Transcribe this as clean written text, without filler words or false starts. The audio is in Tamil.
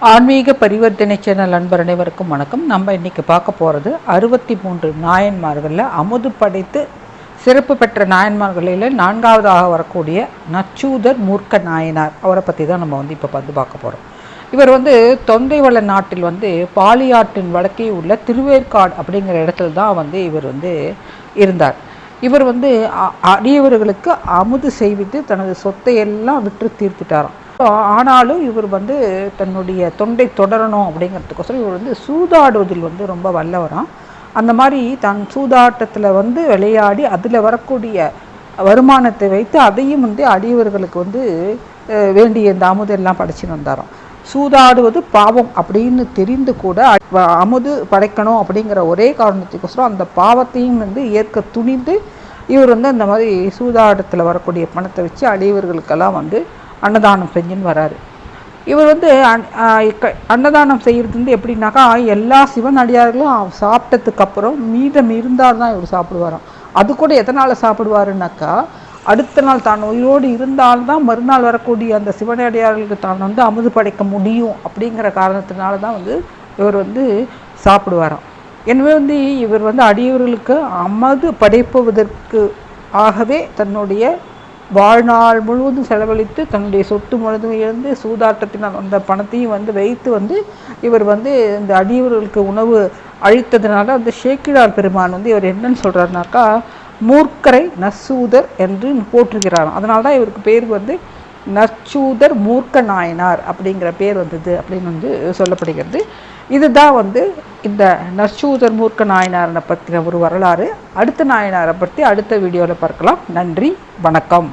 ஆன்மீக பரிவர்த்தனை சேனல் நண்பர் அனைவருக்கும் வணக்கம். நம்ம இன்னைக்கு பார்க்க போகிறது 63 நாயன்மார்களில் அமுது படைத்து சிறப்பு பெற்ற நாயன்மார்களில் 4வதாக வரக்கூடிய நச்சூதர் மூர்க்க நாயனார். அவரை பற்றி தான் நம்ம இப்போ பார்க்க போகிறோம். இவர் தொண்டைவள நாட்டில் பாலியாற்றின் வடக்கே உள்ள திருவேற்காடு அப்படிங்கிற இடத்துல தான் இவர் இருந்தார். இவர் அடியவர்களுக்கு அமுது செய்வித்து தனது சொத்தை எல்லாம் விற்று தீர்த்துட்டாராம். ஆனாலும் இவர் தன்னுடைய தொண்டை தொடரணும் அப்படிங்கிறதுக்கோசரம் இவர் சூதாடுவதில் ரொம்ப வல்லவராம். அந்த மாதிரி தன் சூதாட்டத்தில் விளையாடி அதில் வரக்கூடிய வருமானத்தை வைத்து அதையும் அடியவர்களுக்கு வேண்டிய இந்த அமுதெல்லாம் படைச்சின்னு வந்தாராம். சூதாடுவது பாவம் அப்படின்னு தெரிந்து கூட அமுது படைக்கணும் அப்படிங்கிற ஒரே காரணத்துக்கோசரம் அந்த பாவத்தையும் ஏற்க துணிந்து இவர் அந்த மாதிரி சூதாட்டத்தில் வரக்கூடிய பணத்தை வச்சு அடியவர்களுக்கெல்லாம் அன்னதானம் செஞ்சுன்னு வராரு. இவர் அன்னதானம் செய்கிறது எப்படின்னாக்கா எல்லா சிவன் அடியார்களும் சாப்பிட்டதுக்கு அப்புறம் மீதம் இருந்தால் தான் இவர் சாப்பிடுவாராம். அது கூட எதனால் சாப்பிடுவாருன்னாக்கா, அடுத்த நாள் தான் உயிரோடு இருந்தால்தான் மறுநாள் வரக்கூடிய அந்த சிவனடியார்களுக்கு தான் அமுது படைக்க முடியும் அப்படிங்கிற காரணத்தினால தான் இவர் சாப்பிடுவாராம். எனவே இவர் அடியவர்களுக்கு அமுது படைப்பதற்கு ஆகவே தன்னுடைய வாழ்நாள் முழுவதும் செலவழித்து தன்னுடைய சொத்து முழுவதும் இருந்து சூதாட்டத்தினால் அந்த பணத்தையும் வைத்து இவர் இந்த அடியவர்களுக்கு உணவு அழித்ததுனால சேக்கிழார் பெருமான் இவர் என்னன்னு சொல்கிறாருனாக்கா, மூர்க்கரை நச்சூதர் என்று போற்றுகிறாராம். அதனால தான் இவருக்கு பேர் நச்சூதர் மூர்க்க நாயனார் அப்படிங்கிற பேர் வந்தது அப்படின்னு சொல்லப்படுகிறது. இதுதான் இந்த நச்சூதர் மூர்க்க நாயனாரை பற்றின ஒரு வரலாறு. அடுத்த நாயனாரை பற்றி அடுத்த வீடியோவில் பார்க்கலாம். நன்றி, வணக்கம்.